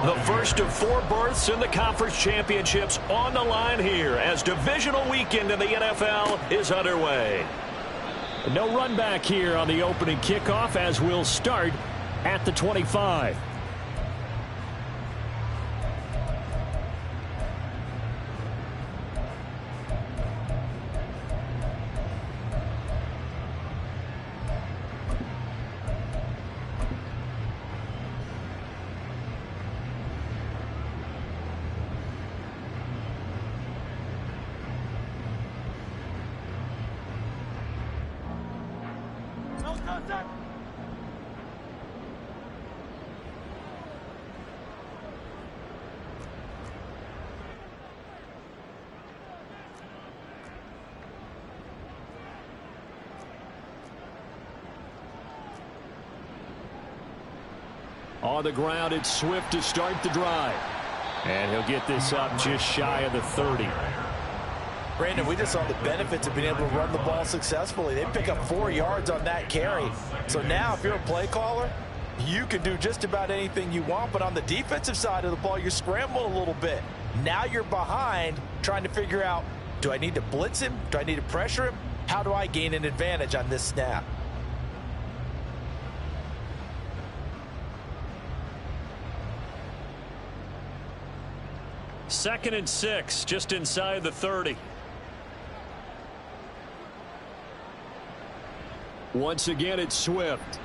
The first of 4 berths in the conference championships on the line here as divisional weekend in the NFL is underway. No run back here on the opening kickoff as we'll start at the 25. On the ground, it's Swift to start the drive. And he'll get this up just shy of the 30. Brandon, we just saw the benefits of being able to run the ball successfully. They pick up 4 yards on that carry. So now if you're a play caller, you can do just about anything you want. But on the defensive side of the ball, you're scrambling a little bit. Now you're behind trying to figure out, do I need to blitz him? Do I need to pressure him? How do I gain an advantage on this snap? Second and 6, just inside the 30. Once again, it's Swift.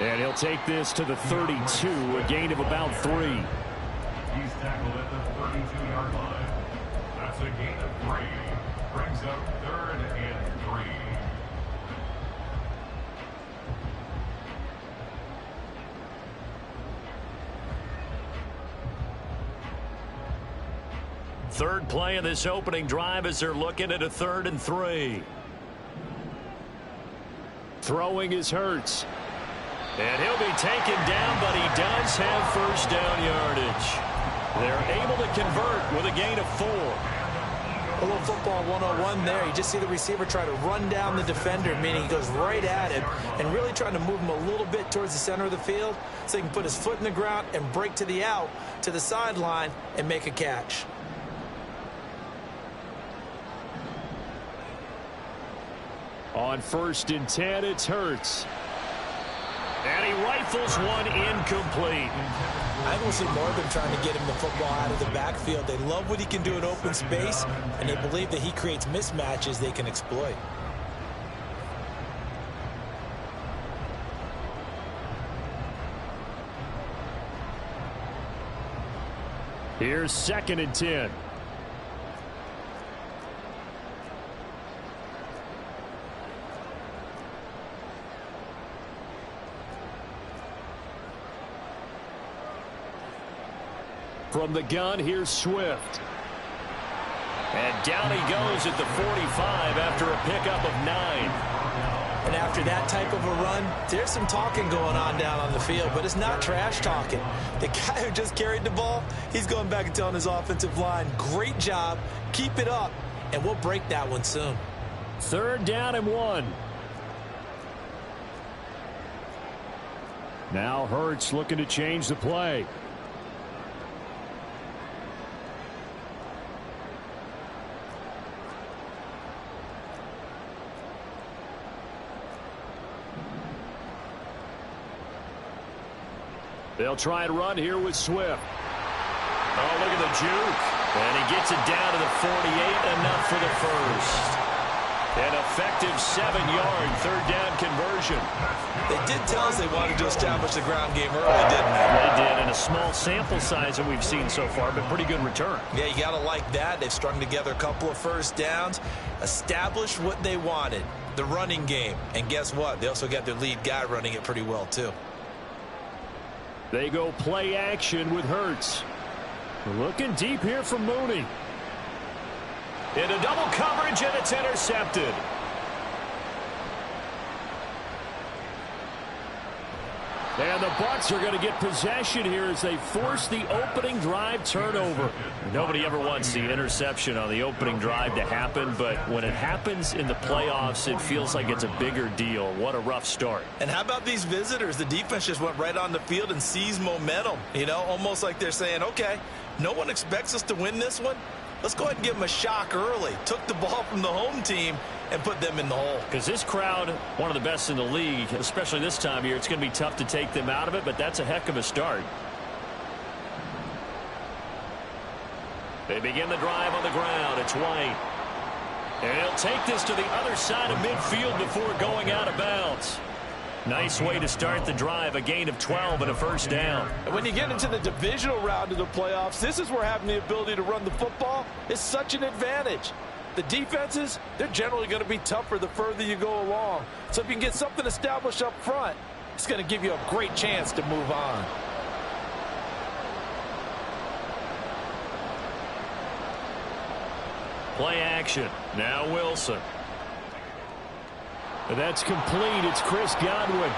And he'll take this to the 32, a gain of about 3. He's tackled at the 32-yard line. That's a gain of 3. Brings up 3rd and 3. Third play of this opening drive as they're looking at a 3rd and 3. Throwing is Hurts. And he'll be taken down, but he does have first down yardage. They're able to convert with a gain of 4. A little football 101 there. You just see the receiver try to run down the defender, meaning he goes right at him and really trying to move him a little bit towards the center of the field so he can put his foot in the ground and break to the out, to the sideline, and make a catch. On 1st and 10, it's Hurts. And he rifles one incomplete. I think we'll see more of them trying to get him the football out of the backfield. They love what he can do in open space, and they believe that he creates mismatches they can exploit. Here's 2nd and 10. From the gun, here's Swift. And down he goes at the 45 after a pickup of 9. And after that type of a run, there's some talking going on down on the field, but it's not trash talking. The guy who just carried the ball, he's going back and telling his offensive line, great job, keep it up, and we'll break that one soon. 3rd down and 1. Now Hurts looking to change the play. They'll try and run here with Swift. Oh, look at the juke. And he gets it down to the 48, enough for the first. An effective 7-yard 3rd down conversion. They did tell us they wanted to establish the ground game early, didn't they? They did, in a small sample size that we've seen so far, but pretty good return. Yeah, you got to like that. They've strung together a couple of first downs, established what they wanted, the running game. And guess what? They also got their lead guy running it pretty well, too. They go play action with Hurts. Looking deep here from Mooney. Into double coverage, and it's intercepted. And the Bucs are going to get possession here as they force the opening drive turnover. Nobody ever wants the interception on the opening drive to happen, but when it happens in the playoffs, it feels like it's a bigger deal. What a rough start. And how about these visitors? The defense just went right on the field and seized momentum. You know, almost like they're saying, okay, no one expects us to win this one. Let's go ahead and give them a shock early. Took the ball from the home team and put them in the hole. Because this crowd, one of the best in the league, especially this time of year, it's going to be tough to take them out of it, but that's a heck of a start. They begin the drive on the ground. It's White. And he'll take this to the other side of midfield before going out of bounds. Nice way to start the drive, a gain of 12 and a first down. When you get into the divisional round of the playoffs, this is where having the ability to run the football is such an advantage. The defenses, they're generally going to be tougher the further you go along. So if you can get something established up front, it's going to give you a great chance to move on. Play action. Now Wilson. And that's complete. It's Chris Godwin.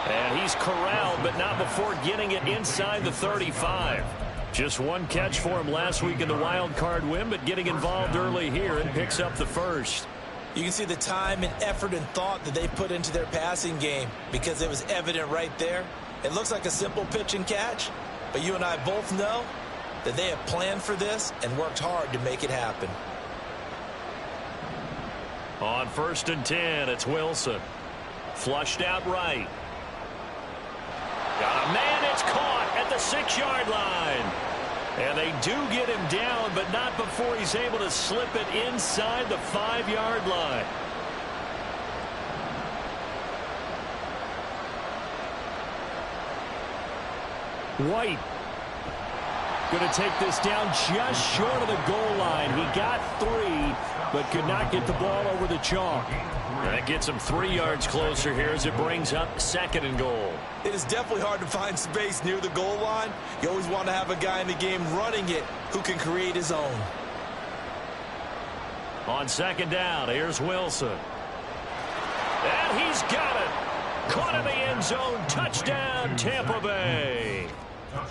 And he's corralled, but not before getting it inside the 35. Just one catch for him last week in the wild card win, but getting involved early here and picks up the first. You can see the time and effort and thought that they put into their passing game because it was evident right there. It looks like a simple pitch and catch, but you and I both know that they have planned for this and worked hard to make it happen. On 1st and 10, it's Wilson. Flushed out right. Got a man, it's caught at the 6-yard line. And they do get him down, but not before he's able to slip it inside the 5-yard line. White going to take this down just short of the goal line. He got 3, but could not get the ball over the chalk. That gets him 3 yards closer here as it brings up 2nd and goal. It is definitely hard to find space near the goal line. You always want to have a guy in the game running it who can create his own. On 2nd down, here's Wilson. And he's got it. Caught in the end zone. Touchdown, Tampa Bay.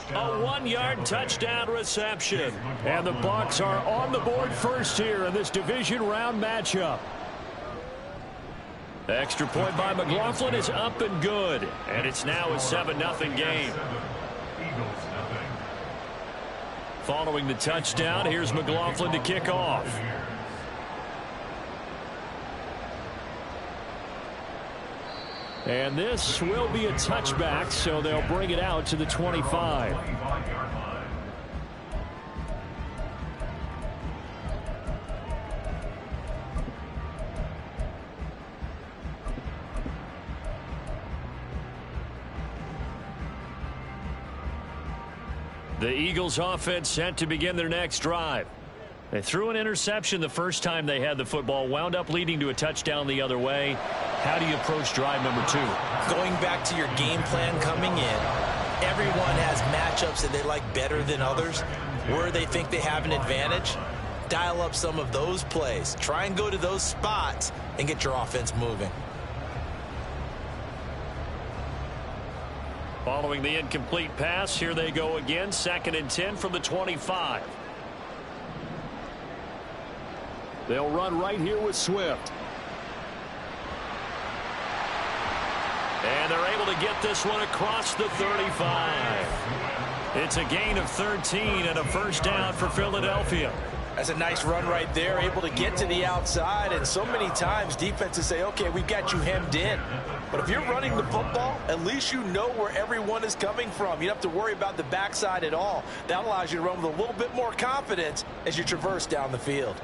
A 1-yard touchdown reception. And the Bucs are on the board first here in this division round matchup. The extra point by McLaughlin is up and good. And it's now a 7-0 game. Following the touchdown, here's McLaughlin to kick off. And this will be a touchback, so they'll bring it out to the 25. The Eagles offense set to begin their next drive. They threw an interception the first time they had the football, wound up leading to a touchdown the other way. How do you approach drive number 2? Going back to your game plan coming in, everyone has matchups that they like better than others. Where they think they have an advantage, dial up some of those plays. Try and go to those spots and get your offense moving. Following the incomplete pass, here they go again. 2nd and 10 from the 25. They'll run right here with Swift. And they're able to get this one across the 35. It's a gain of 13 and a first down for Philadelphia. That's a nice run right there, able to get to the outside. And so many times defenses say, okay, we've got you hemmed in. But if you're running the football, at least you know where everyone is coming from. You don't have to worry about the backside at all. That allows you to run with a little bit more confidence as you traverse down the field.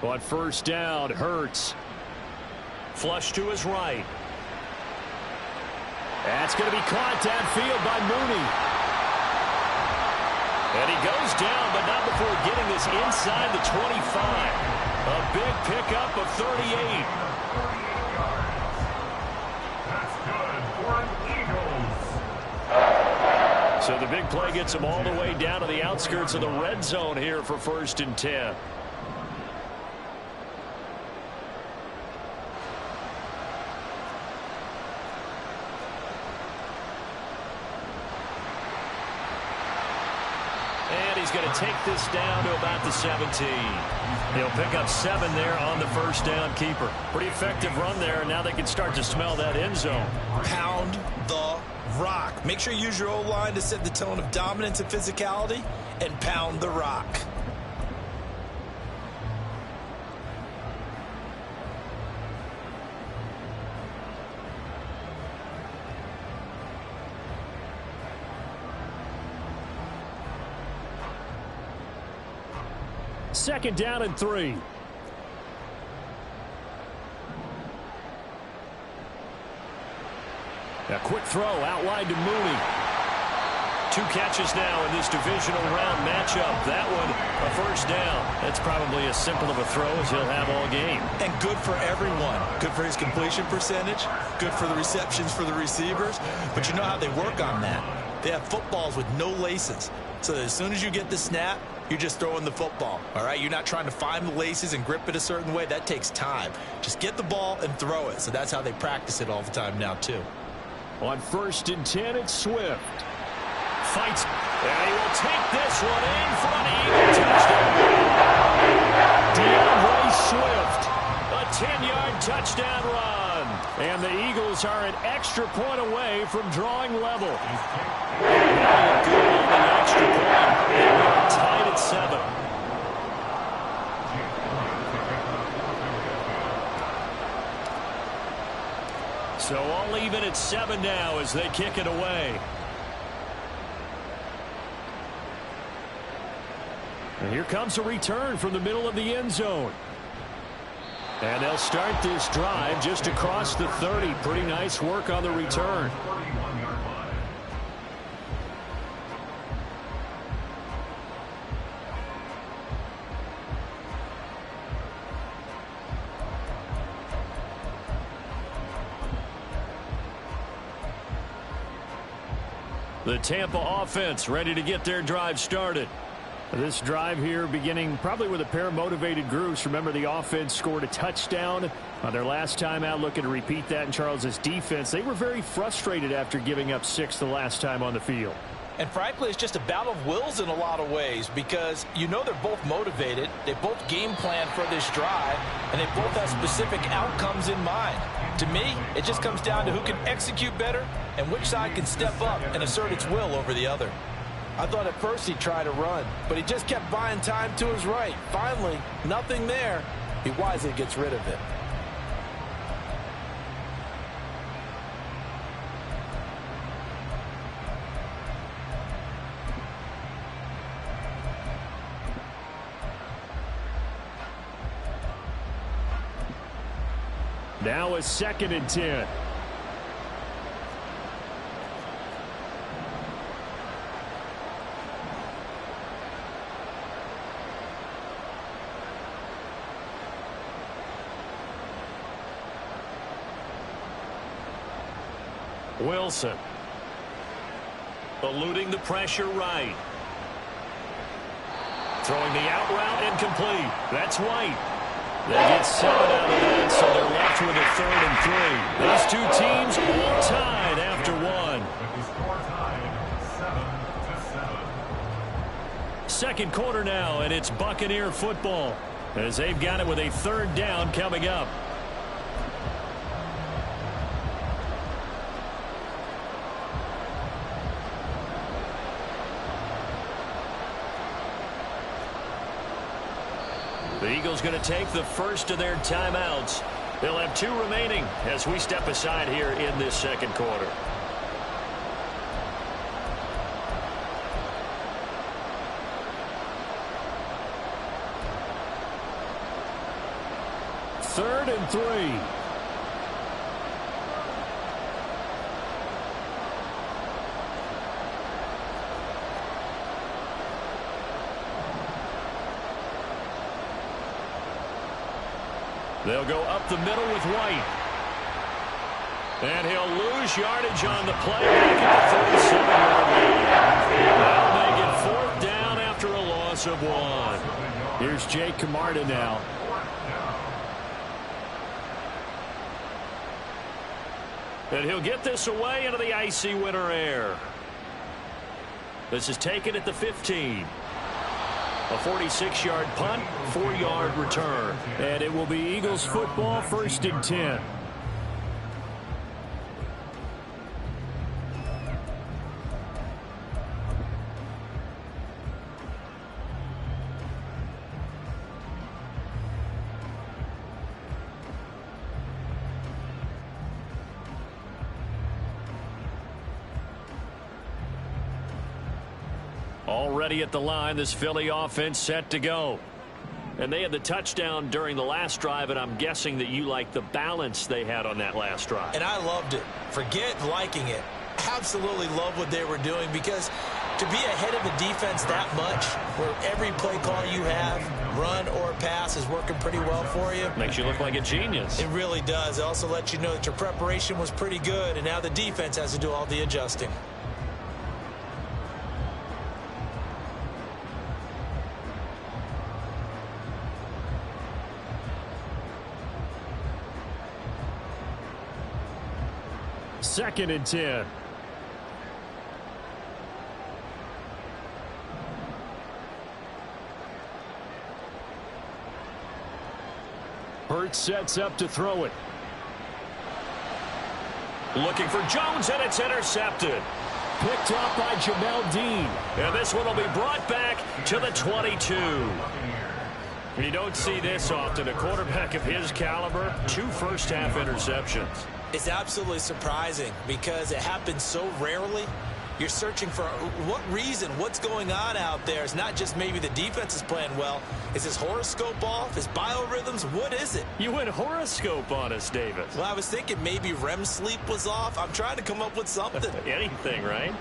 On 1st down, Hurts. Flush to his right. That's going to be caught downfield by Mooney. And he goes down, but not before getting this inside the 25. A big pickup of 38. That's good for an Eagles. So the big play gets him all the way down to the outskirts of the red zone here for 1st and 10. he's going to take this down to about the 17. He'll pick up 7 there on the first down keeper. Pretty effective run there, and now they can start to smell that end zone. Pound the rock. Make sure you use your O-line to set the tone of dominance and physicality, and pound the rock. Second down and 3. A quick throw out wide to Mooney. 2 catches now in this divisional round matchup. That one, a first down. That's probably as simple of a throw as he'll have all game. And good for everyone. Good for his completion percentage. Good for the receptions for the receivers. But you know how they work on that. They have footballs with no laces. So that as soon as you get the snap, you're just throwing the football. All right? You're not trying to find the laces and grip it a certain way. That takes time. Just get the ball and throw it. So that's how they practice it all the time now, too. On 1st and 10, it's Swift. Fights, and he will take this one in for an Eagle touchdown. DeAndre Swift, a 10-yard touchdown run. And the Eagles are an extra point away from drawing level. Now good on the extra point, and we are tied at 7. So all even at 7 now as they kick it away. And here comes a return from the middle of the end zone. And they'll start this drive just across the 30. Pretty nice work on the return. The Tampa offense ready to get their drive started. This drive here beginning probably with a pair of motivated groups. Remember, the offense scored a touchdown on their last time out. Looking to repeat that in Charles's defense. They were very frustrated after giving up 6 the last time on the field. And frankly, it's just a battle of wills in a lot of ways because you know they're both motivated. They both game plan for this drive, and they both have specific outcomes in mind. To me, it just comes down to who can execute better and which side can step up and assert its will over the other. I thought at first he'd try to run, but he just kept buying time to his right. Finally, nothing there. He wisely gets rid of it. Now a 2nd and 10. Wilson. Eluding the pressure right. Throwing the out route incomplete. That's White. They get 7 out of that, so they're left with a 3rd and 3. These two teams all tied after 1. Second quarter now, and it's Buccaneer football as they've got it with a 3rd down coming up. The Eagles going to take the first of their timeouts. They'll have 2 remaining as we step aside here in this second quarter. Third and 3. They'll go up the middle with White. And he'll lose yardage on the play back at the 37-yard line. They'll make it 4th down after a loss of 1. Here's Jake Camarda now. And he'll get this away into the icy winter air. This is taken at the 15. A 46-yard punt, 4-yard return. And it will be Eagles football, 1st and 10. Already at the line, this Philly offense set to go. And they had the touchdown during the last drive, and I'm guessing that you like the balance they had on that last drive. And I loved it. Forget liking it. Absolutely love what they were doing, because to be ahead of a defense that much, where every play call you have, run or pass, is working pretty well for you. Makes you look like a genius. It really does. It also lets you know that your preparation was pretty good, and now the defense has to do all the adjusting. Second and 10. Hurts sets up to throw it. Looking for Jones, and it's intercepted. Picked off by Jamel Dean. And this one will be brought back to the 22. You don't see this often. A quarterback of his caliber, 2 first-half interceptions. It's absolutely surprising because it happens so rarely. You're searching for what reason, what's going on out there. It's not just maybe the defense is playing well. Is his horoscope off? His biorhythms? What is it? You went horoscope on us, David. Well, I was thinking maybe REM sleep was off. I'm trying to come up with something. Anything, right?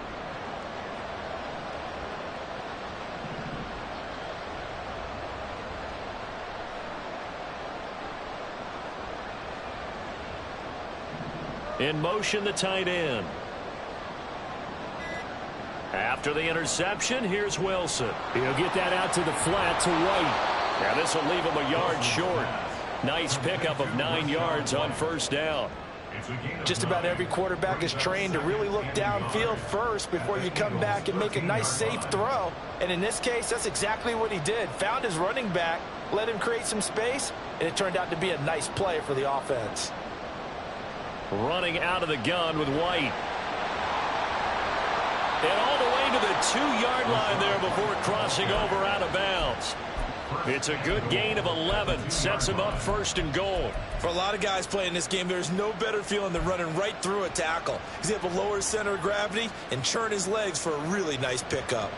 In motion, the tight end. After the interception, here's Wilson. He'll get that out to the flat to White. Now this will leave him a yard short. Nice pickup of 9 yards on first down. Just about every quarterback is trained to really look downfield first before you come back and make a nice, safe throw. And in this case, that's exactly what he did. Found his running back, let him create some space, and it turned out to be a nice play for the offense. Running out of the gun with White. And all the way to the 2-yard line there before crossing over out of bounds. It's a good gain of 11. Sets him up 1st and goal. For a lot of guys playing this game, there's no better feeling than running right through a tackle. He's able to lower his center of gravity and churn his legs for a really nice pickup.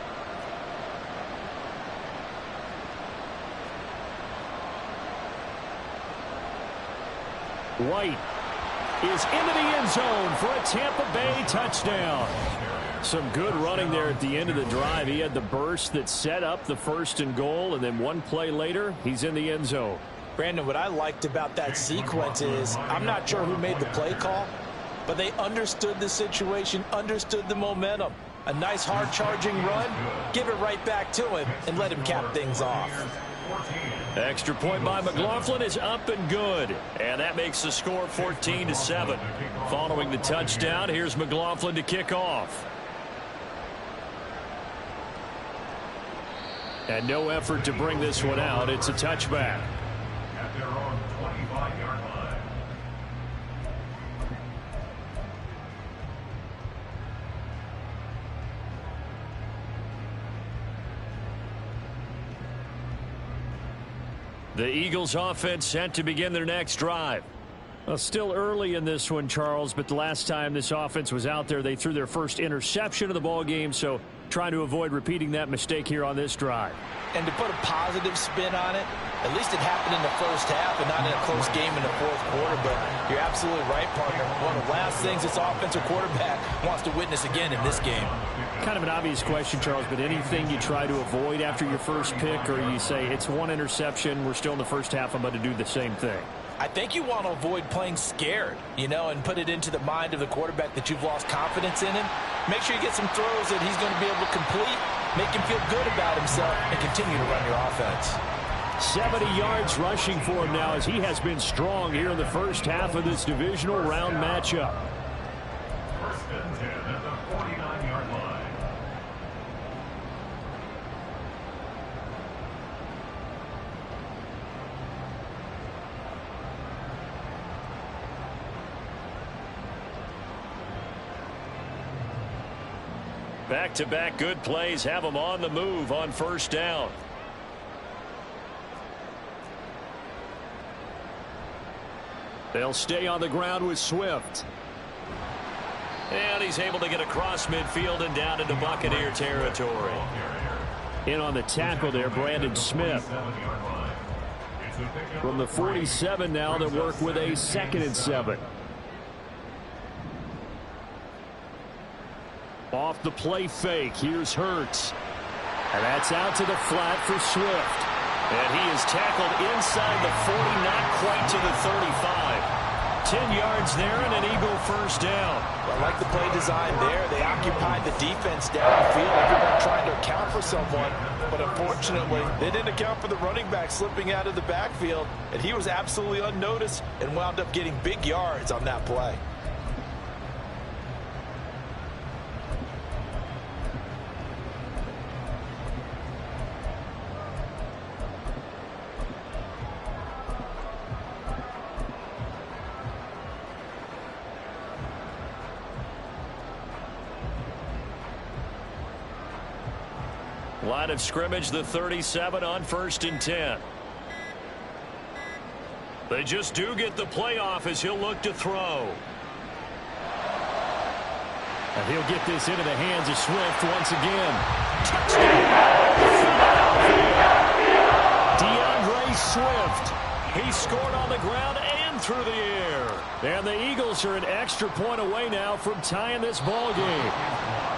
White is into the end zone for a Tampa Bay touchdown. Some good running there at the end of the drive. He had the burst that set up the 1st and goal, and then one play later, he's in the end zone. Brandon, what I liked about that sequence is I'm not sure who made the play call, but they understood the situation, understood the momentum. A nice hard-charging run, give it right back to him, and let him cap things off. Extra point by McLaughlin is up and good. And that makes the score 14-7. Following the touchdown, here's McLaughlin to kick off. And no effort to bring this one out. It's a touchback. At their own 25-yard line. The Eagles offense set to begin their next drive. Well, still early in this one, Charles, but the last time this offense was out there, they threw their first interception of the ball game, so trying to avoid repeating that mistake here on this drive. And to put a positive spin on it, at least it happened in the first half and not in a close game in the 4th quarter, but you're absolutely right, partner. One of the last things this offensive quarterback wants to witness again in this game. Kind of an obvious question, Charles, but anything you try to avoid after your first pick, or you say it's one interception, we're still in the first half, I'm about to do the same thing? I think you want to avoid playing scared, you know, and put it into the mind of the quarterback that you've lost confidence in him. Make sure you get some throws that he's going to be able to complete, make him feel good about himself, and continue to run your offense. 70 yards rushing for him now as he has been strong here in the first half of this divisional round matchup. 1st and 10 at the 49-yard line. Back-to-back good plays have them on the move on first down. They'll stay on the ground with Swift. And he's able to get across midfield and down into Buccaneer territory. In on the tackle there, Brandon Smith. From the 47 now, they work with a 2nd and 7. Off the play fake, here's Hurts. And that's out to the flat for Swift. And he is tackled inside the 40, not quite to the 35. 10 yards there and an Eagle first down. I like the play design there. They occupied the defense downfield. Everyone trying to account for someone. But unfortunately, they didn't account for the running back slipping out of the backfield. And he was absolutely unnoticed and wound up getting big yards on that play. Line of scrimmage, the 37 on 1st and 10. They just do get the playoff as he'll look to throw. And he'll get this into the hands of Swift once again. Touchdown! DeAndre Swift. He scored on the ground and through the air. And the Eagles are an extra point away now from tying this ball game.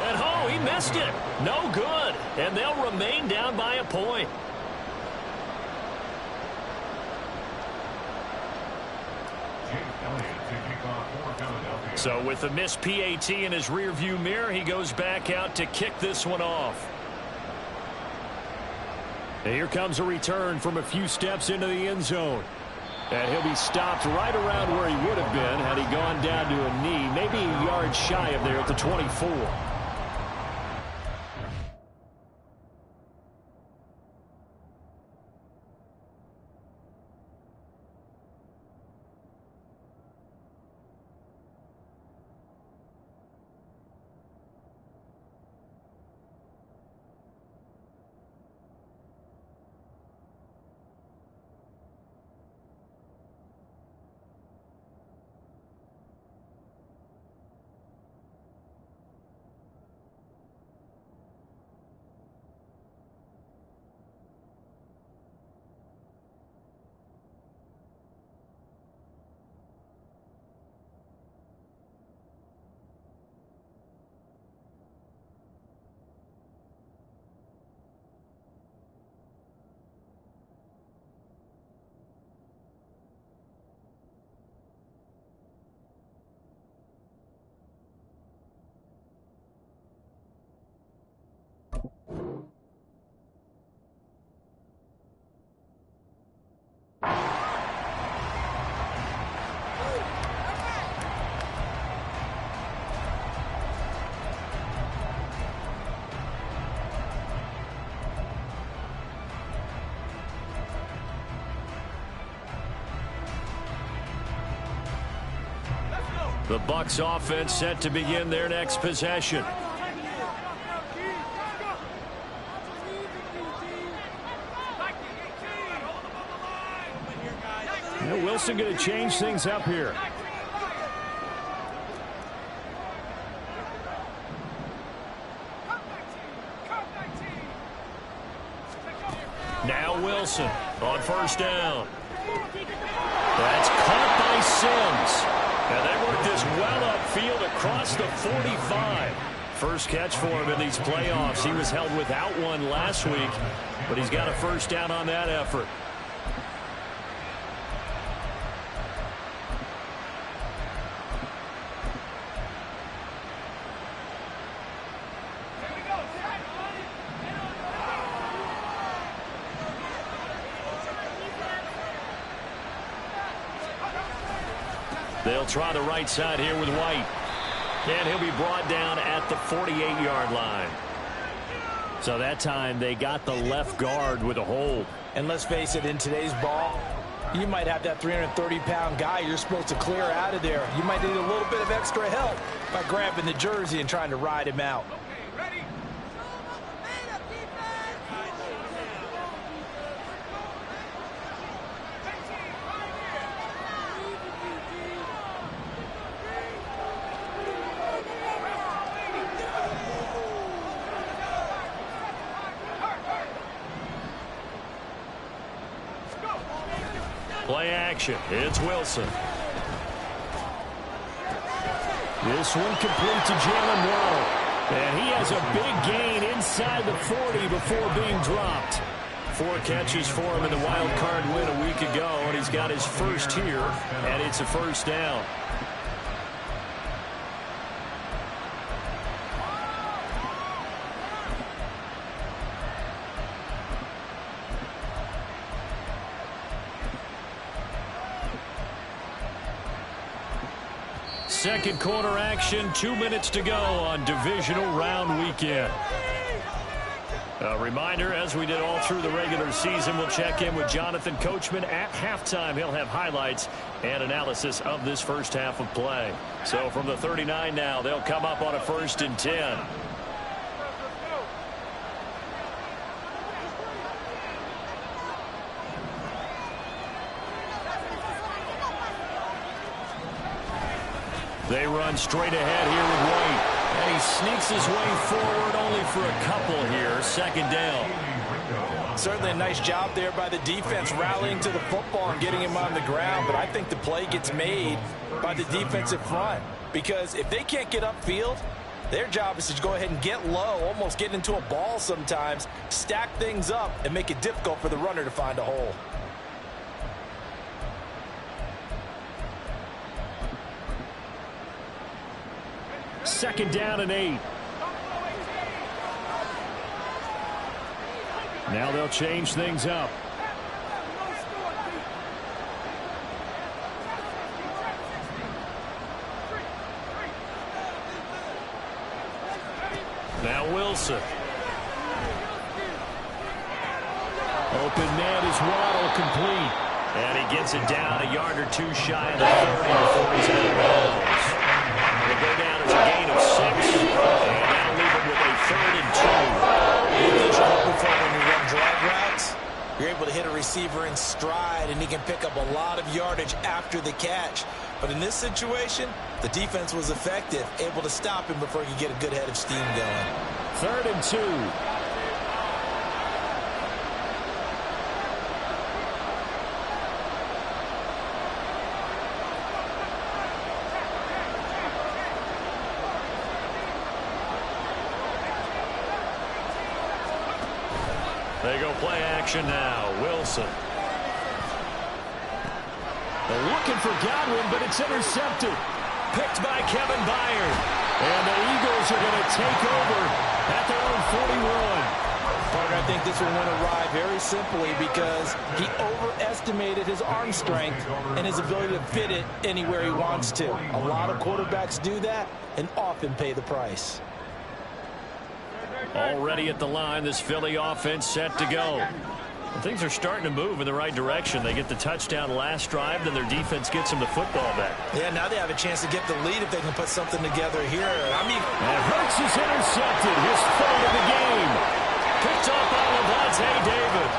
And oh, he missed it. No good. And they'll remain down by a point. So with the missed PAT in his rearview mirror, he goes back out to kick this one off. And here comes a return from a few steps into the end zone. And he'll be stopped right around where he would have been had he gone down to a knee, maybe a yard shy of there at the 24. The Bucs offense set to begin their next possession. Wilson going to change things up here. Now Wilson on first down. That's caught by Sims. And they work this well upfield across the 45. First catch for him in these playoffs. He was held without one last week, but he's got a first down on that effort. They'll try the right side here with White. And he'll be brought down at the 48-yard line. So that time they got the left guard with a hold. And let's face it, in today's ball, you might have that 330-pound guy you're supposed to clear out of there. You might need a little bit of extra help by grabbing the jersey and trying to ride him out. Okay, ready? action. It's Wilson. This one complete to Jalen Waddle. And he has a big gain inside the 40 before being dropped. 4 catches for him in the wild card win a week ago, and he's got his first here, and it's a first down. Second quarter action, 2 minutes to go on divisional round weekend. A reminder, as we did all through the regular season, we'll check in with Jonathan Coachman at halftime. He'll have highlights and analysis of this first half of play. So from the 39 now, they'll come up on a 1st and 10. They run straight ahead here with White. And he sneaks his way forward only for a couple here. Second down. Certainly a nice job there by the defense rallying to the football and getting him on the ground. But I think the play gets made by the defensive front. Because if they can't get upfield, their job is to go ahead and get low, almost get into a ball sometimes, stack things up, and make it difficult for the runner to find a hole. Second down and 8. Now they'll change things up. Now Wilson. Open man is Waddle, complete. And he gets it down a yard or 2 shy of the 30 before he's out of bounds. It'll go down as a gain of 6, and that'll leave him with a 3rd and 2. One thing you're looking for when you run drag routes, you're able to hit a receiver in stride, and he can pick up a lot of yardage after the catch. But in this situation, the defense was effective, able to stop him before he could get a good head of steam going. 3rd and 2. They go play action now. Wilson. They're looking for Godwin, but it's intercepted. Picked by Kevin Byard. And the Eagles are going to take over at their own 41. Parker, I think this one went awry very simply because he overestimated his arm strength and his ability to fit it anywhere he wants to. A lot of quarterbacks do that and often pay the price. Already at the line, this Philly offense set to go. And things are starting to move in the right direction. They get the touchdown last drive, then their defense gets them the football back. Yeah, now they have a chance to get the lead if they can put something together here. And Hurts is intercepted, his 3rd of the game. Picked off by Levante David.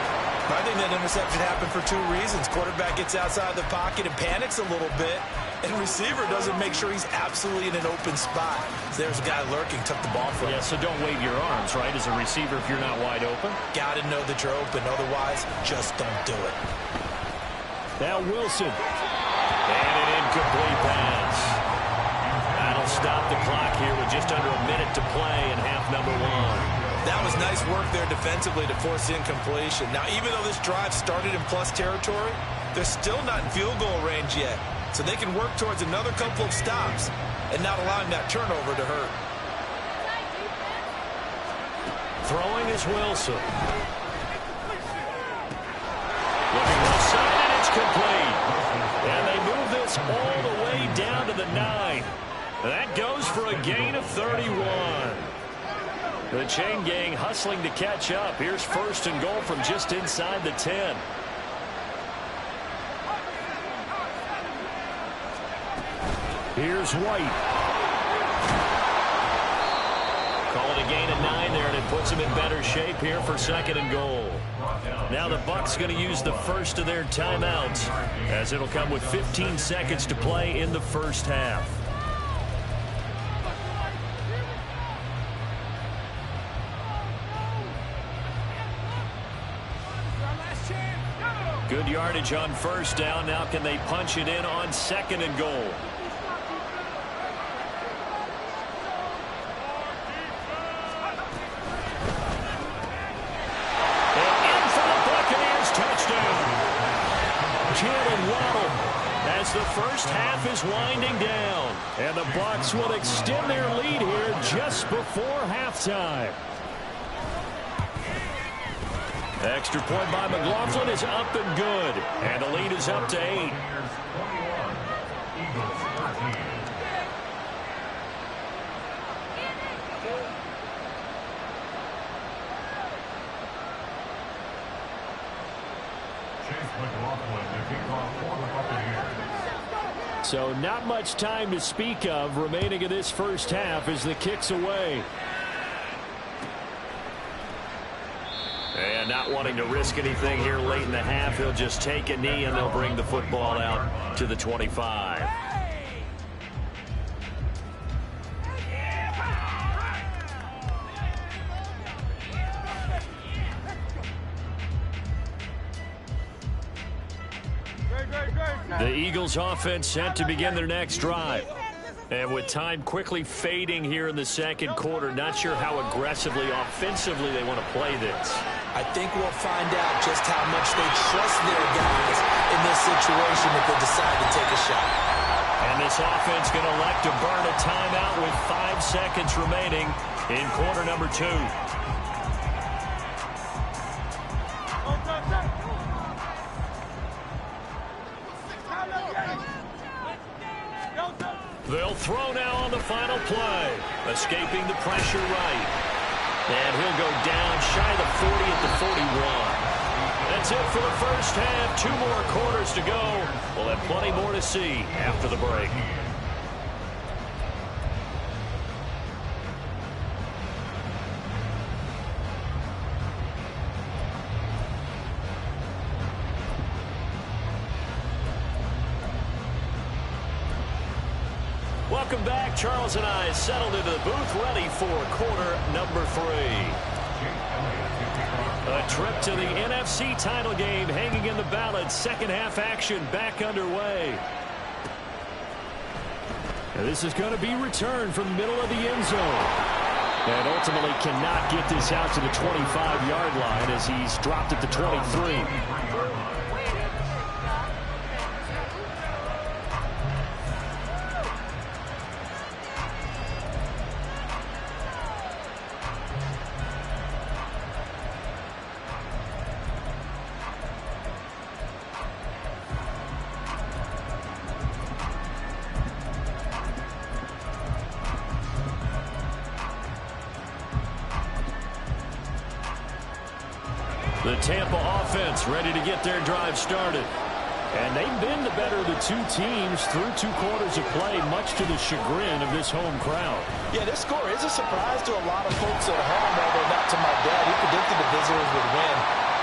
I think that interception happened for 2 reasons. Quarterback gets outside the pocket and panics a little bit, and receiver doesn't make sure he's absolutely in an open spot. So there's a guy lurking, took the ball from him. Yeah, so don't wave your arms, right, as a receiver if you're not wide open. Got to know that you're open. Otherwise, just don't do it. Now Wilson. And an incomplete pass. That'll stop the clock here with just under a minute to play in half number 1. That was nice work there defensively to force incompletion. Now, even though this drive started in plus territory, they're still not in field goal range yet. So they can work towards another couple of stops and not allowing that turnover to hurt. Throwing is Wilson. Looking left side, and it's complete. And they move this all the way down to the 9. That goes for a gain of 31. The chain gang hustling to catch up. Here's 1st and goal from just inside the 10. Here's White. Call it a gain of 9 there, and it puts them in better shape here for 2nd and goal. Now the Bucs going to use the first of their timeouts, as it'll come with 15 seconds to play in the first half. Good yardage on first down. Now can they punch it in on 2nd and goal? And in for the Buccaneers, touchdown. Jalen Waddle as the first half is winding down. And the Bucs will extend their lead here just before halftime. Extra point by McLaughlin is up and good. And the lead is up to 8. So not much time to speak of remaining in this first half as the kick's away. And not wanting to risk anything here late in the half, he'll just take a knee and they'll bring the football out to the 25. The Eagles offense set to begin their next drive. And with time quickly fading here in the second quarter, not sure how aggressively, offensively they want to play this. I think we'll find out just how much they trust their guys in this situation if they decide to take a shot. And this offense going to elect to burn a timeout with 5 seconds remaining in quarter number 2. They'll throw now on the final play. Escaping the pressure right. And he'll go down shy of the 40 at the 41. That's it for the first half. 2 more quarters to go. We'll have plenty more to see after the break. Welcome back. Charles and I settled into the booth, ready for quarter number 3. A trip to the NFC title game hanging in the balance. Second half action back underway. And this is going to be returned from the middle of the end zone. And ultimately cannot get this out to the 25-yard line as he's dropped at the 23. The Tampa offense ready to get their drive started. And they've been the better of the 2 teams through 2 quarters of play, much to the chagrin of this home crowd. Yeah, this score is a surprise to a lot of folks at home, although not to my dad. He predicted the visitors would win.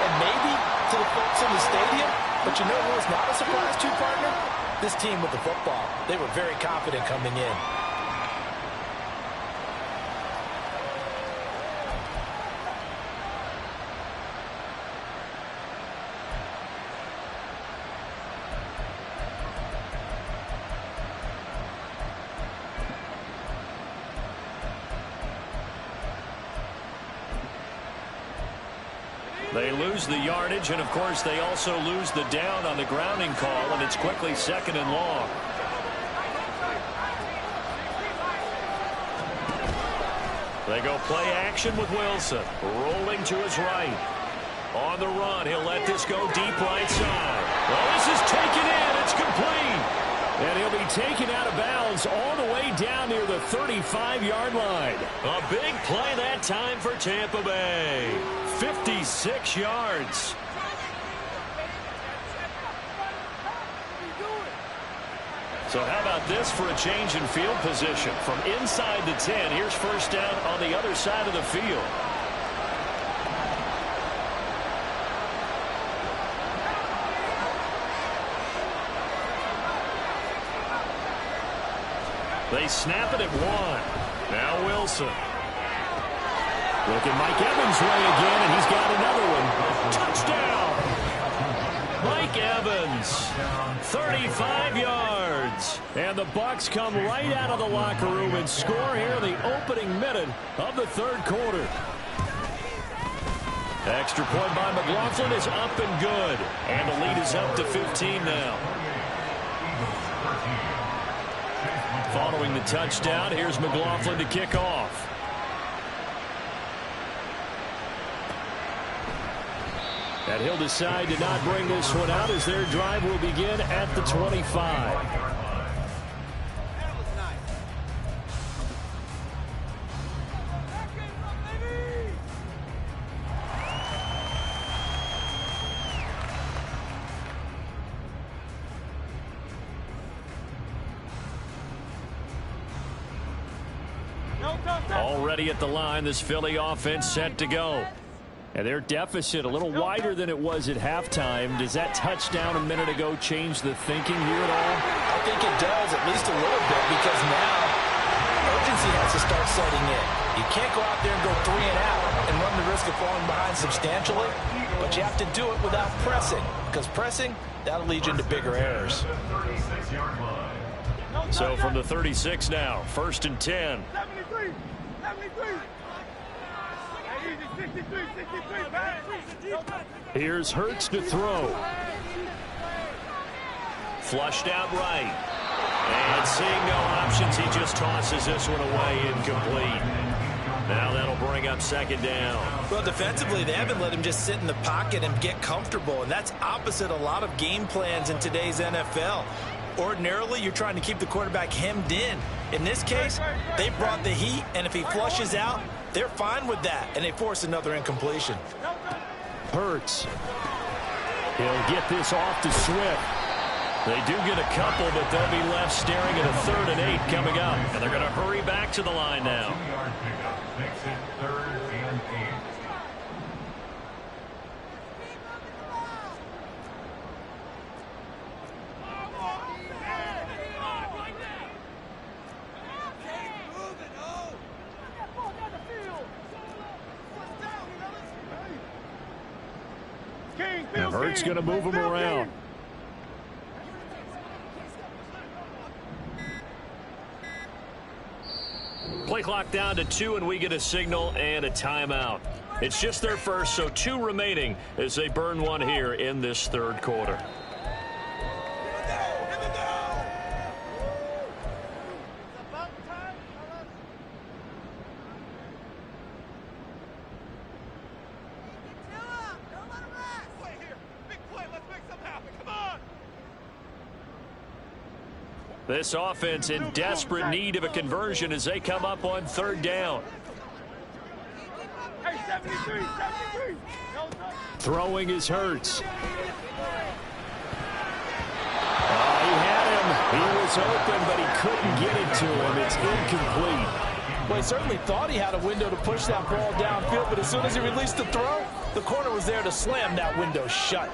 And maybe to the folks in the stadium. But you know who was not a surprise to, partner? This team with the football. They were very confident coming in. They lose the yardage, and of course they also lose the down on the grounding call, and it's quickly 2nd and long. They go play action with Wilson, rolling to his right. On the run, he'll let this go deep right side. Well, this is taken in. It's complete. And he'll be taken out of bounds all the way down near the 35-yard line. A big play that time for Tampa Bay. 56 yards. So how about this for a change in field position? From inside the 10, here's first down on the other side of the field. They snap it at 1. Now Wilson. Looking Mike Evans' way again, and he's got another one. Touchdown! Mike Evans, 35 yards. And the Bucs come right out of the locker room and score here in the opening minute of the third quarter. Extra point by McLaughlin is up and good. And the lead is up to 15 now. Following the touchdown, here's McLaughlin to kick off. And he'll decide to not bring this one out as their drive will begin at the 25. Already at the line, this Philly offense set to go. And their deficit a little wider than it was at halftime. Does that touchdown a minute ago change the thinking here at all? I think it does, at least a little bit, because now urgency has to start setting in. You can't go out there and go 3 and out and run the risk of falling behind substantially, but you have to do it without pressing, because pressing, that'll lead you into bigger errors. So from the 36 now, 1st and 10. 73. Here's Hurts to throw. Flushed out right. And seeing no options, he just tosses this one away incomplete. Now that'll bring up 2nd down. Well, defensively, they haven't let him just sit in the pocket and get comfortable, and that's opposite a lot of game plans in today's NFL. Ordinarily, you're trying to keep the quarterback hemmed in. In this case, they brought the heat, and if he flushes out, they're fine with that, and they force another incompletion. Hurts. He'll get this off to Swift. They do get a couple, but they'll be left staring at a 3rd and 8 coming up. And they're going to hurry back to the line now. 2-yard pickup makes it 3rd and 8. And Hurts going to move him around. Play clock down to 2, and we get a signal and a timeout. It's just their first, so 2 remaining as they burn one here in this third quarter. This offense in desperate need of a conversion as they come up on 3rd down. Hey, 73. Throwing is Hurts. He had him. He was open, but he couldn't get it to him. It's incomplete. Well, he certainly thought he had a window to push that ball downfield, but as soon as he released the throw, the corner was there to slam that window shut.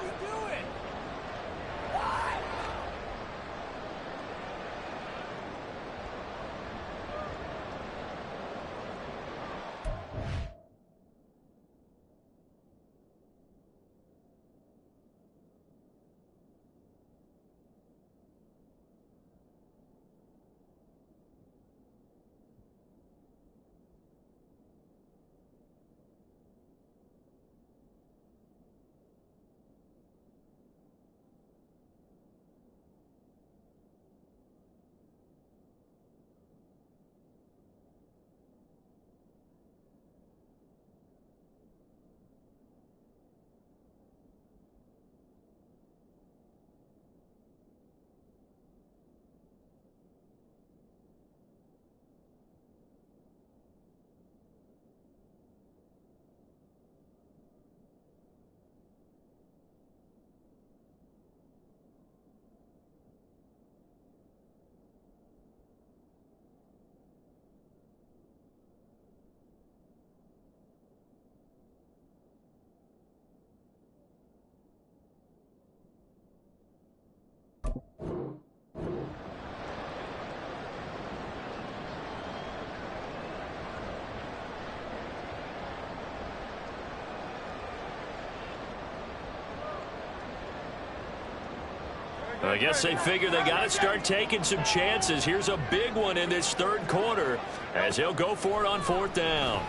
I guess they figure they got to start taking some chances. Here's a big one in this third quarter as he'll go for it on fourth down.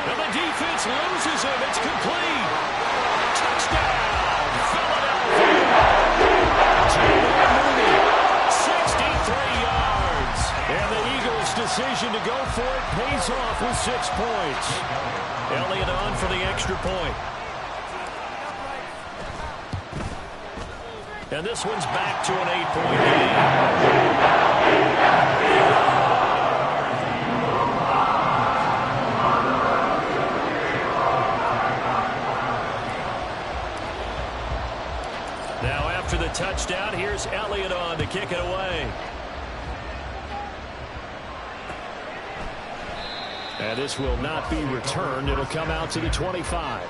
And the defense loses him. It's complete. Touchdown, Philadelphia. 63 yards. And the Eagles' decision to go for it pays off with 6 points. Elliott on for the extra point. And this one's back to an 8-point game. Now after the touchdown, here's Elliott on to kick it away. And this will not be returned. It'll come out to the 25.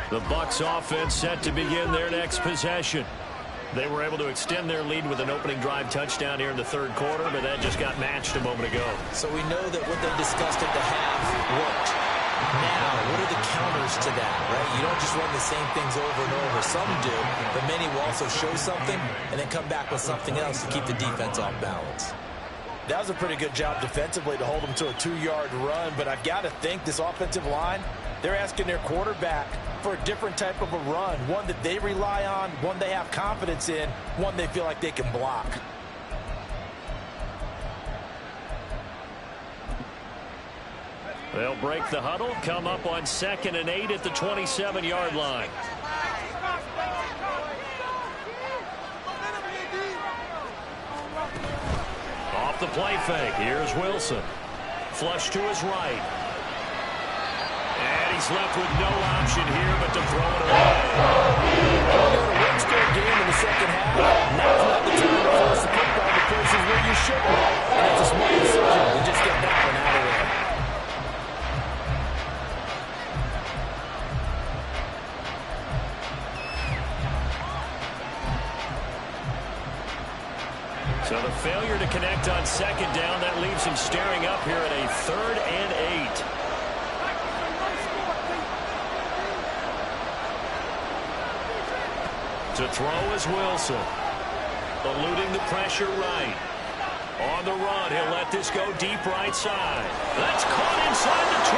The Bucs offense set to begin their next possession. They were able to extend their lead with an opening drive touchdown here in the third quarter, but that just got matched a moment ago. So we know that what they discussed at the half worked. Now, what are the counters to that, right? You don't just run the same things over and over. Some do, but many will also show something and then come back with something else to keep the defense off balance. That was a pretty good job defensively to hold them to a 2-yard run, but I've got to think this offensive line, they're asking their quarterback for a different type of a run, one that they rely on, one they have confidence in, one they feel like they can block. They'll break the huddle, come up on 2nd and 8 at the 27-yard line. Off the play fake, here's Wilson. Flush to his right. And he's left with no option here but to throw it away. Well, you're in a win-score game in the second half. Now's not the time to force the football to places where you shouldn't. And it's a smart decision to just get that one out of there. So the failure to connect on 2nd down, that leaves him staring up here at a 3rd and 8. To throw is Wilson. Eluding the pressure right. On the run, he'll let this go deep right side. That's caught inside the 20.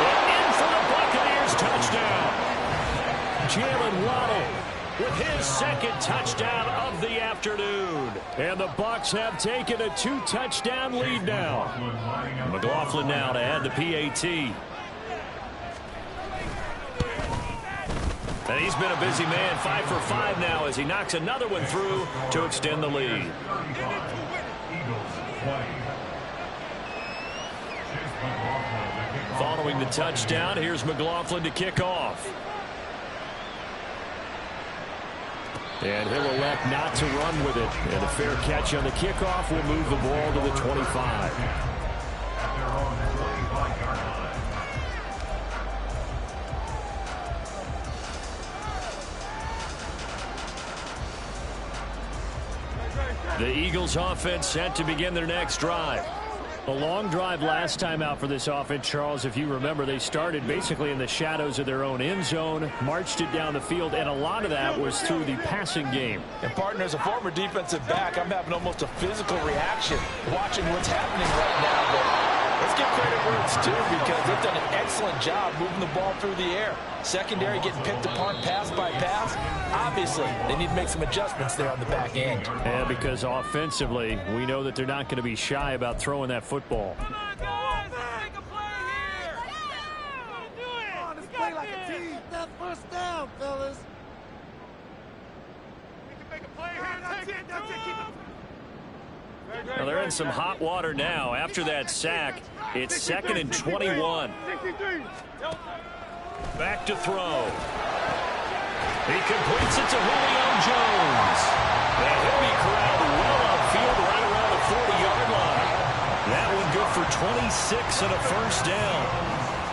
And in for the Buccaneers touchdown. Jalen Waddle with his 2nd touchdown of the afternoon. And the Bucs have taken a 2-touchdown lead now. McLaughlin now to add the PAT. And he's been a busy man, 5 for 5 now as he knocks another one through to extend the lead. Following the touchdown, here's McLaughlin to kick off. And he'll elect not to run with it. And a fair catch on the kickoff will move the ball to the 25. The Eagles offense set to begin their next drive. A long drive last time out for this offense, Charles. If you remember, they started basically in the shadows of their own end zone, marched it down the field, and a lot of that was through the passing game. And, partner, as a former defensive back, I'm having almost a physical reaction watching what's happening right now. But let's give credit where it's due because they've done an excellent job moving the ball through the air. Secondary getting picked apart pass by pass. Obviously, they need to make some adjustments there on the back end. Yeah, because offensively, we know that they're not going to be shy about throwing that football. Come on, go on, make a play here. Do it. Come on, let's play like a team. That first down, fellas. We can make a play here. That's it. Well, they're in some hot water now. After that sack, it's 2nd and 21. Back to throw. He completes it to Julio Jones. And he'll be corralled well upfield right around the 40-yard line. That one good for 26 and a first down.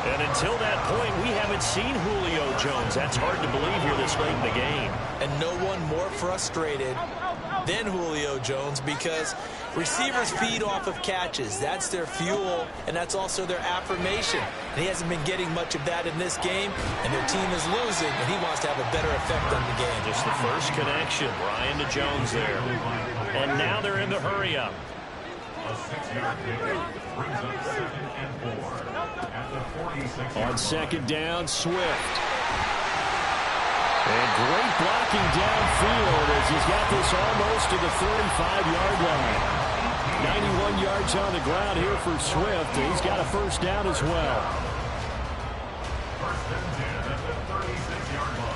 And until that point, we haven't seen Julio Jones. That's hard to believe here this late in the game. And no one more frustrated than Julio Jones because receivers feed off of catches. That's their fuel, and that's also their affirmation. And he hasn't been getting much of that in this game, and their team is losing, and he wants to have a better effect on the game. Just the first connection, Ryan to Jones there. And now they're in the hurry-up. A 6-yard pickup brings up 2nd and 4 at the 46-yard On second down, Swift. And great blocking downfield as he's got this almost to the 35-yard line. 91 yards on the ground here for Swift. He's got a first down as well. First and 10 at the 36-yard line.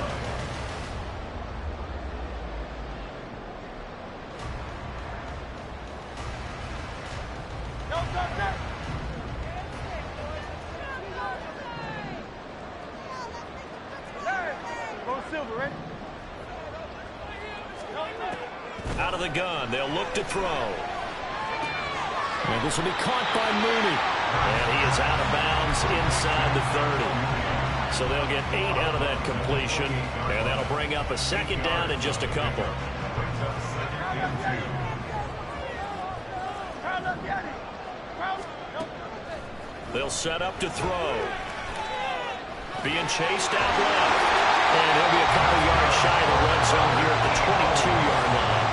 Out of the gun, they'll look to throw. And this will be caught by Mooney. And he is out of bounds inside the 30. So they'll get 8 out of that completion, and that'll bring up a second down in just a couple. Brings up 2nd and 2. They'll set up to throw. Being chased out left. And he'll be a couple yards shy of the red zone here at the 22-yard line.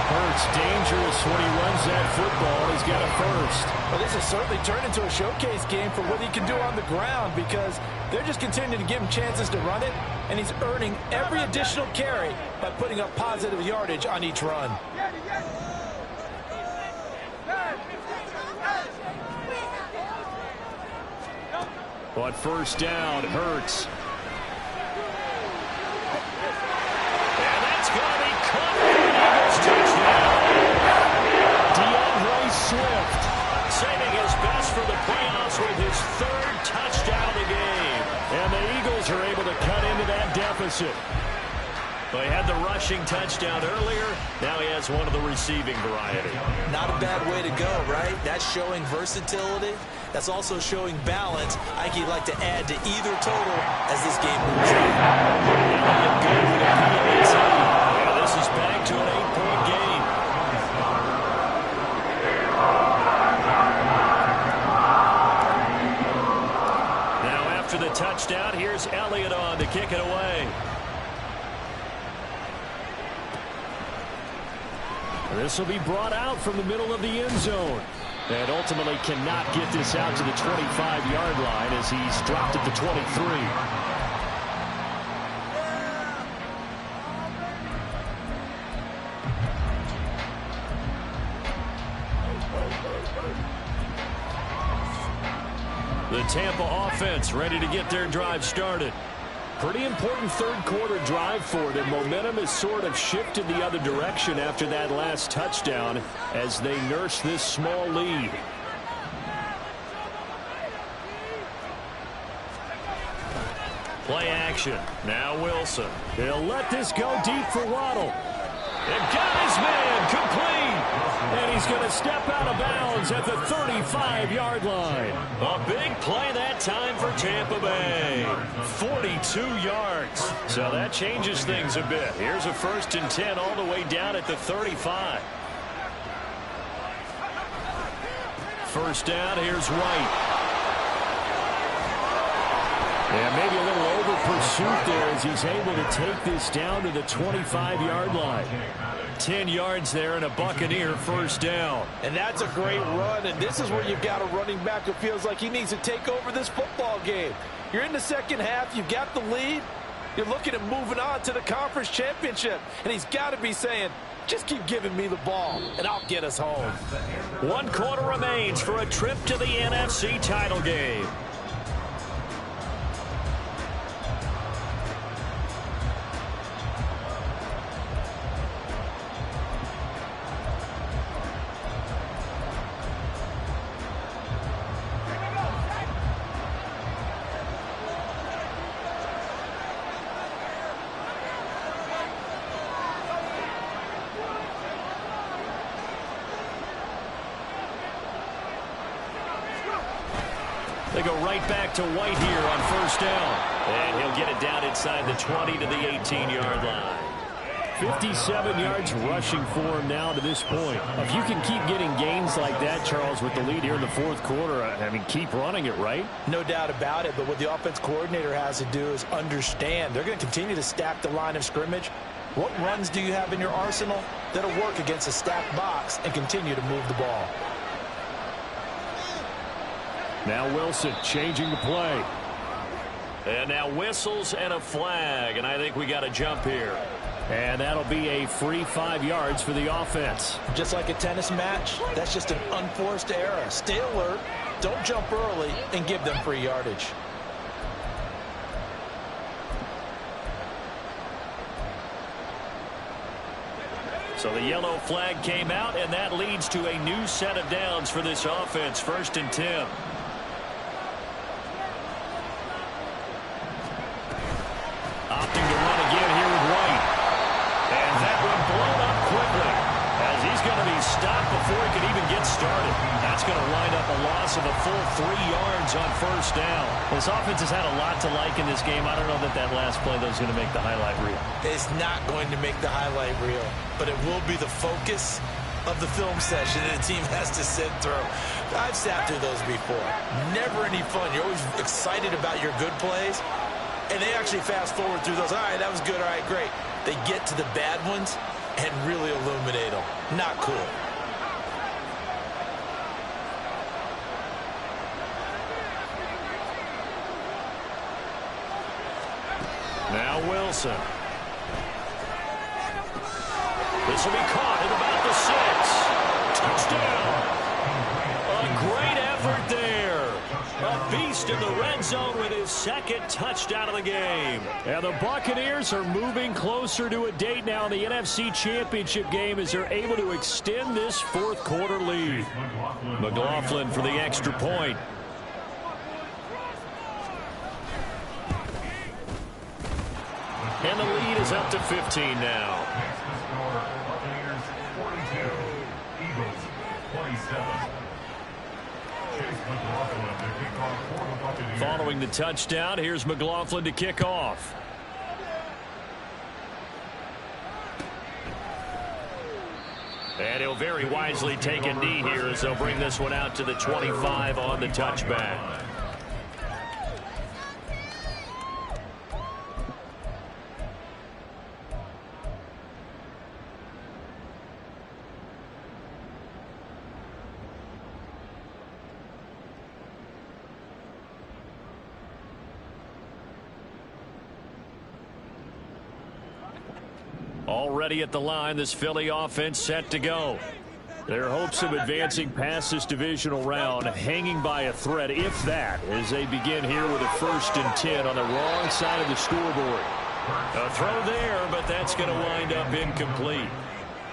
Hurts dangerous when he runs that football. He's got a first. Well, this has certainly turned into a showcase game for what he can do on the ground because they're just continuing to give him chances to run it, and he's earning every additional carry by putting up positive yardage on each run. On first down, Hurts. And that's going to be caught for an Eagles touchdown. DeAndre Swift. Saving his best for the playoffs with his 3rd touchdown of the game. And the Eagles are able to cut into that deficit. They had the rushing touchdown earlier. Now he has one of the receiving variety. Not a bad way to go, right? That's showing versatility. That's also showing balance. I think he'd like to add to either total as this game moves on. Yeah, this is back to an 8-point game. Now after the touchdown, here's Elliott on to kick it away. This will be brought out from the middle of the end zone. And ultimately cannot get this out to the 25-yard line as he's dropped at the 23. The Tampa offense ready to get their drive started. Pretty important third-quarter drive for them. Momentum has sort of shifted the other direction after that last touchdown as they nurse this small lead. Play action. Now Wilson. They'll let this go deep for Waddle. And got his man complete. And he's going to step out of bounds at the 35-yard line. A big play that time for Tampa Bay. 42 yards. So that changes things a bit. Here's a 1st and 10 all the way down at the 35. First down, here's White. And maybe a little over pursuit there as he's able to take this down to the 25-yard line. 10 yards there and a Buccaneer first down. And that's a great run, and this is where you've got a running back who feels like he needs to take over this football game. You're in the second half, you've got the lead, you're looking at moving on to the conference championship, and he's got to be saying, just keep giving me the ball, and I'll get us home. 1 quarter remains for a trip to the NFC title game. The go right back to White here on first down. And he'll get it down inside the 20 to the 18-yard line. 57 yards rushing for him now to this point. If you can keep getting gains like that, Charles, with the lead here in the fourth quarter, I mean, keep running it, right? No doubt about it, but what the offense coordinator has to do is understand. They're going to continue to stack the line of scrimmage. What runs do you have in your arsenal that'll work against a stacked box and continue to move the ball? Now Wilson changing the play. And now whistles and a flag, and I think we got a jump here. And that'll be a free 5 yards for the offense. Just like a tennis match, that's just an unforced error. Stay alert, don't jump early, and give them free yardage. So the yellow flag came out, and that leads to a new set of downs for this offense. 1st and 10. Opting to run again here with White. And that one blown up quickly as he's going to be stopped before he can even get started. That's going to wind up a loss of a full 3 yards on first down. This offense has had a lot to like in this game. I don't know that last play, though, is going to make the highlight reel. It's not going to make the highlight reel, but it will be the focus of the film session that the team has to sit through. I've sat through those before. Never any fun. You're always excited about your good plays, and they actually fast forward through those. All right, that was good. All right, great. They get to the bad ones and really illuminate them. Not cool. Now Wilson. This will be caught at about the 6. Touchdown. A great effort there. A beast in the red zone with his 2nd touchdown of the game. And the Buccaneers are moving closer to a date now in the NFC Championship game as they're able to extend this fourth quarter lead. McLaughlin for the extra point. And the lead is up to 15 now. Buccaneers 42, Eagles 27. Following the touchdown, here's McLaughlin to kick off. And he'll very wisely take a knee here as they'll bring this one out to the 25 on the touchback. Already at the line, this Philly offense set to go. Their hopes of advancing past this divisional round hanging by a thread, if that, as they begin here with a 1st and 10 on the wrong side of the scoreboard. A throw there, but that's going to wind up incomplete.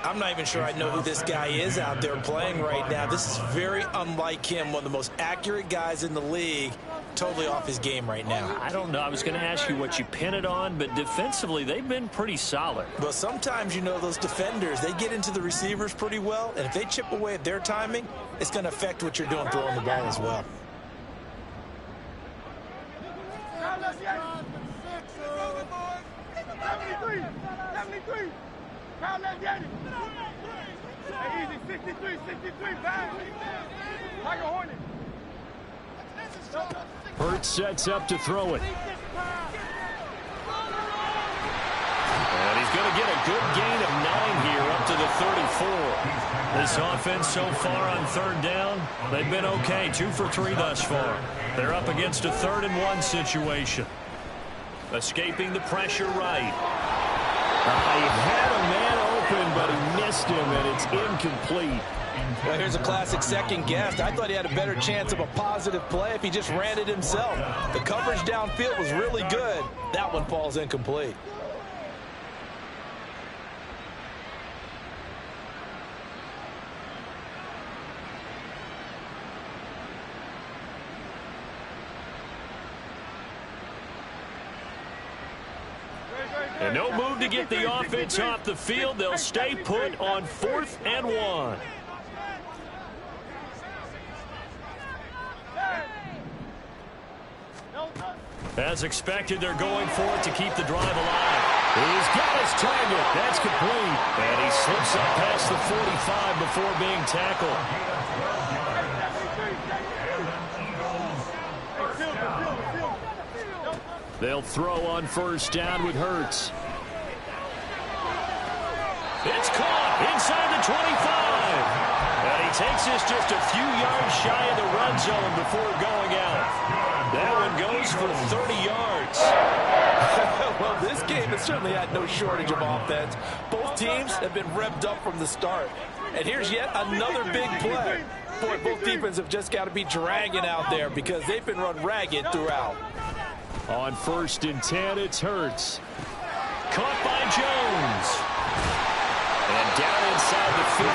I'm not even sure I know who this guy is out there playing right now. This is very unlike him, one of the most accurate guys in the league. Totally off his game right now. I don't know. I was going to ask you what you pin it on, but defensively, they've been pretty solid. Well, sometimes, you know, those defenders, they get into the receivers pretty well, and if they chip away at their timing, it's going to affect what you're doing throwing the ball as well. Easy, 63, back. Like a Hornet. Hurts sets up to throw it. And he's going to get a good gain of 9 here up to the 34. This offense so far on 3rd down, they've been okay. 2 for 3 thus far. They're up against a 3rd and 1 situation. Escaping the pressure right. He had a man open, but he missed him, and it's incomplete. Well, here's a classic second guess. I thought he had a better chance of a positive play if he just ran it himself. The coverage downfield was really good. That one falls incomplete. And no move to get the offense off the field. They'll stay put on 4th and 1. As expected, they're going for it to keep the drive alive. He's got his target. That's complete. And he slips up past the 45 before being tackled. They'll throw on first down with Hurts. It's caught inside the 25. And he takes this just a few yards shy of the red zone before going out. That one goes for 30 yards. Well, this game has certainly had no shortage of offense. Both teams have been revved up from the start. And here's yet another big play. Boy, both defenses have just got to be dragging out there because they've been run ragged throughout. On 1st and 10, it's Hurts. Caught by Jones. And down inside the 15,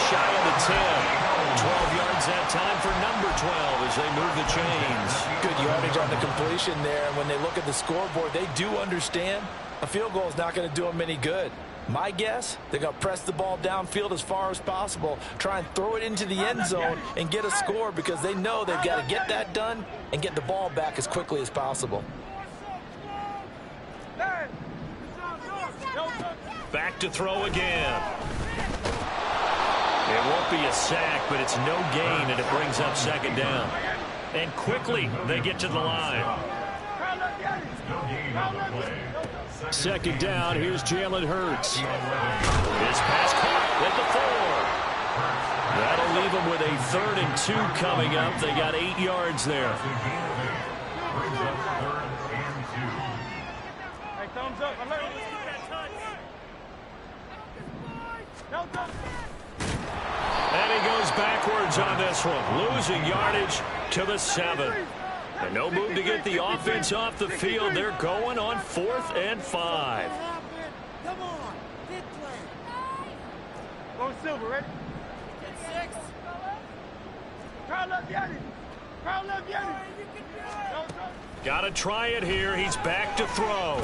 shy of the 10. 12 yards that time for number 12 as they move the chains. Good yardage on the completion there. And when they look at the scoreboard, they do understand a field goal is not going to do them any good. My guess, they're going to press the ball downfield as far as possible, try and throw it into the end zone and get a score because they know they've got to get that done and get the ball back as quickly as possible. Back to throw again. It won't be a sack, but it's no gain, and it brings up 2nd down. And quickly, they get to the line. 2nd down, here's Jalen Hurts. His pass caught at the 4. That'll leave them with a 3rd and 2 coming up. They got 8 yards there. Hey, thumbs up. Let's get that touch. And he goes backwards on this one, losing yardage to the 7. And no move to get the offense off the field. They're going on 4th and 5. Come on, big play. Go Silver, ready? 6. Crowd left, Yanni. Crowd left, Yanni. Got to try it here. He's back to throw.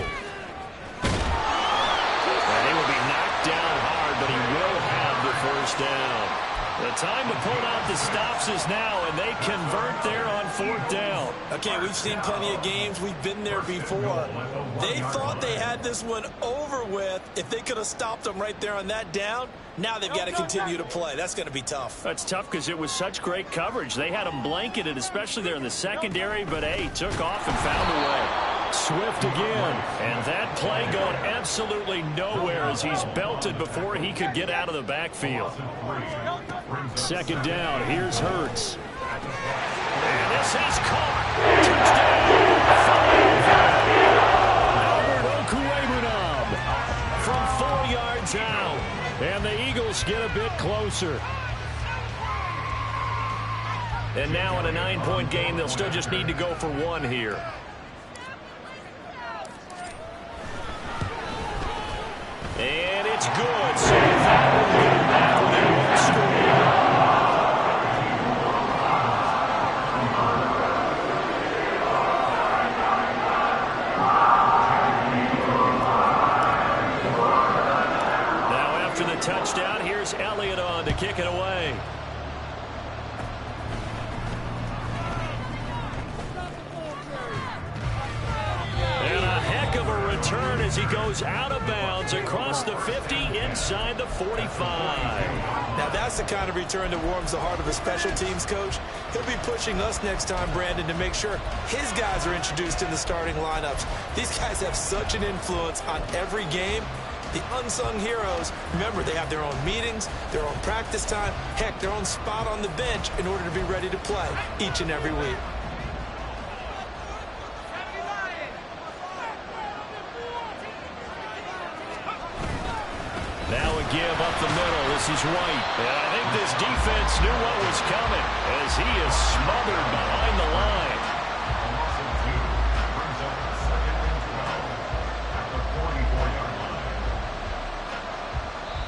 And he will be knocked down hard, but he will have the 1st down. The time to pull out the stops is now, and they convert there on 4th down. Okay, we've seen plenty of games. We've been there before. They thought they had this one over with. If they could have stopped them right there on that down, now they've got to continue to play. That's going to be tough. That's tough because it was such great coverage. They had them blanketed, especially there in the secondary, but, hey, took off and found a way. Swift again, and that play going absolutely nowhere as he's belted before he could get out of the backfield. 2nd down, here's Hurts. And this is caught. Touchdown. Albert Okuemunam from 4 yards out. And the Eagles get a bit closer. And now in a 9-point game, they'll still just need to go for 1 here. And it's good. So that will get them back within 1 score. Now after the touchdown, here's Elliott on to kick it away. Return as he goes out of bounds across the 50 inside the 45. Now that's the kind of return that warms the heart of a special teams coach. He'll be pushing us next time, Brandon, to make sure his guys are introduced in the starting lineups. These guys have such an influence on every game. The unsung heroes, remember, they have their own meetings, their own practice time, heck, their own spot on the bench in order to be ready to play each and every week. Now a give up the middle. This is White. And I think this defense knew what was coming as he is smothered behind the line.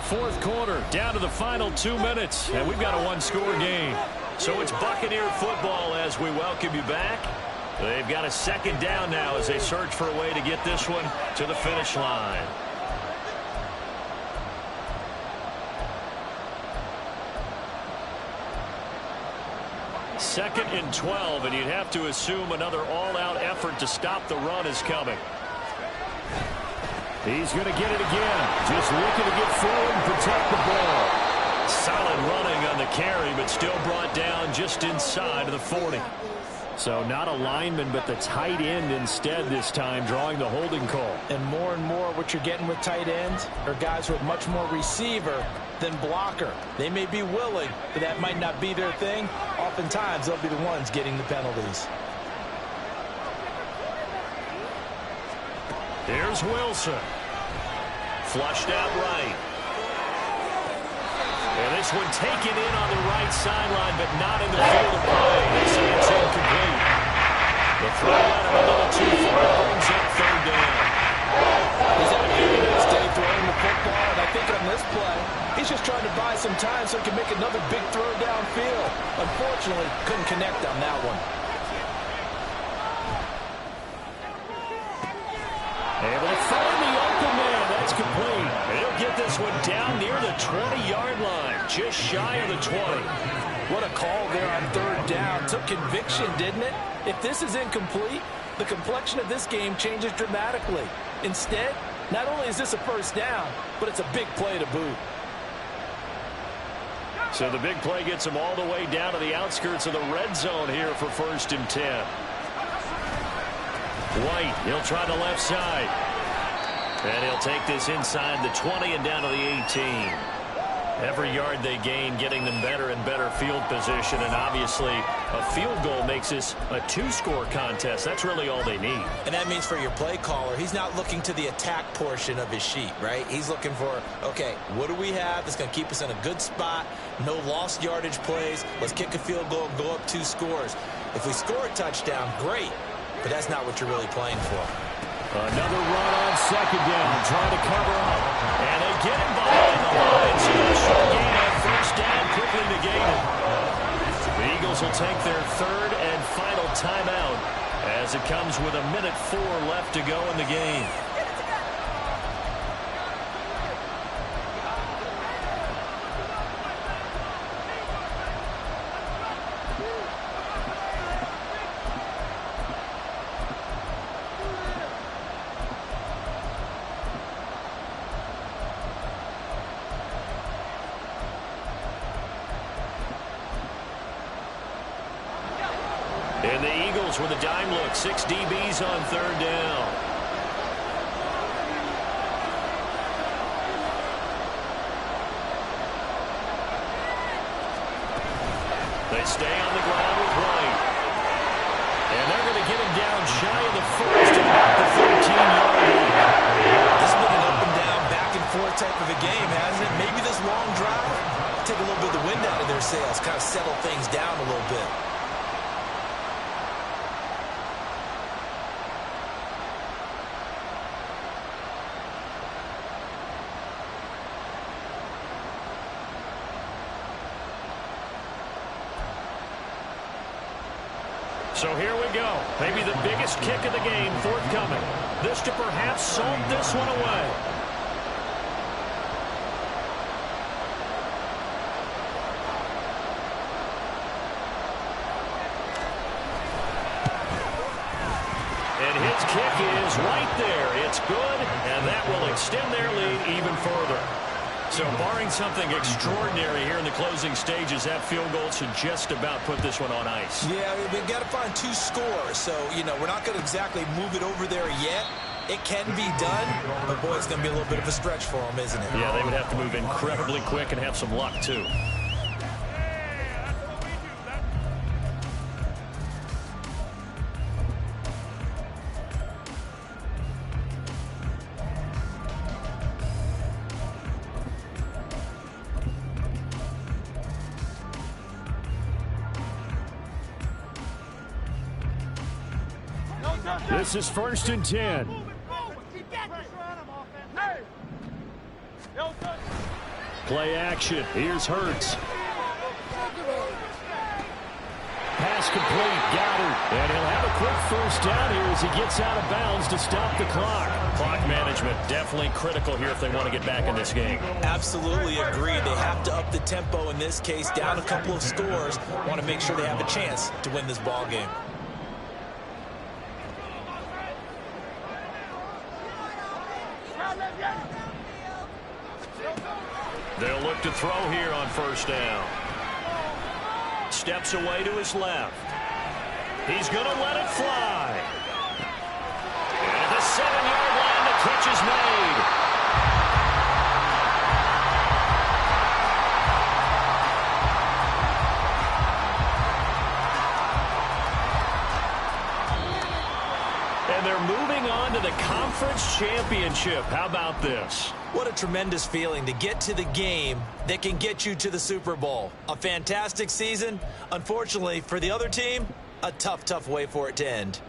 Fourth quarter, down to the final 2 minutes, and we've got a 1-score game. So it's Buccaneer football as we welcome you back. They've got a 2nd down now as they search for a way to get this one to the finish line. 2nd and 12, and you'd have to assume another all-out effort to stop the run is coming. He's going to get it again. Just looking to get forward and protect the ball. Solid running on the carry, but still brought down just inside of the 40. So not a lineman, but the tight end instead this time, drawing the holding call. And more what you're getting with tight ends are guys who are much more receiver than blocker. They may be willing, but that might not be their thing. Oftentimes, they'll be the ones getting the penalties. Here's Wilson. Flushed out right. And this one taken in on the right sideline, but not in the field of play. So it's incomplete. The throw went a little too far. Brings up 3rd down. He's had a very nice day throwing the football, and I think on this play, he's just trying to buy some time so he can make another big throw downfield. Unfortunately, couldn't connect on that one. Able to find the open man. That's complete. And he'll get this one down near the 20-yard line, just shy of the 20. What a call there on 3rd down. Took conviction, didn't it? If this is incomplete, the complexion of this game changes dramatically. Instead, not only is this a 1st down, but it's a big play to boot. So the big play gets him all the way down to the outskirts of the red zone here for 1st and 10. White, he'll try the left side. And he'll take this inside the 20 and down to the 18. Every yard they gain, getting them better and better field position. And obviously, a field goal makes this a 2-score contest. That's really all they need. And that means for your play caller, he's not looking to the attack portion of his sheet, right? He's looking for, okay, what do we have that's going to keep us in a good spot? No lost yardage plays. Let's kick a field goal and go up 2 scores. If we score a touchdown, great. But that's not what you're really playing for. Another run on 2nd down, trying to cover up. And they get him behind the line. So a short gain on 1st down, quickly negated. The Eagles will take their 3rd and final timeout as it comes with 1:04 left to go in the game. And the Eagles with a dime look. 6 DBs on 3rd down. They stay on the ground with White. And they're going to get him down shy of the 1st at about the 13-yard line. This has been an up and down, back and forth type of a game, hasn't it? Maybe this long drive take a little bit of the wind out of their sails, kind of settle things down a little bit. So here we go. Maybe the biggest kick of the game forthcoming. This to perhaps salt this one away. And his kick is right there. It's good, and that will extend their lead even further. So barring something extraordinary here in the closing stages, that field goal should just about put this one on ice. Yeah, we've got to find 2 scores. So, you know, we're not going to exactly move it over there yet. It can be done, but boy, it's going to be a little bit of a stretch for them, isn't it? Yeah, they would have to move incredibly quick and have some luck, too. This is 1st and 10. Play action. Here's Hurts. Pass complete. Goddard. And he'll have a quick 1st down here as he gets out of bounds to stop the clock. Clock managed management definitely critical here if they want to get back in this game. Absolutely agreed. They have to up the tempo in this case, down a couple of scores. Want to make sure they have a chance to win this ball game. They'll look to throw here on first down. Steps away to his left. He's going to let it fly. And at the 7-yard line, the catch is made. And they're moving on to the conference championship. How about this? What a tremendous feeling to get to the game that can get you to the Super Bowl. A fantastic season. Unfortunately, for the other team, a tough way for it to end.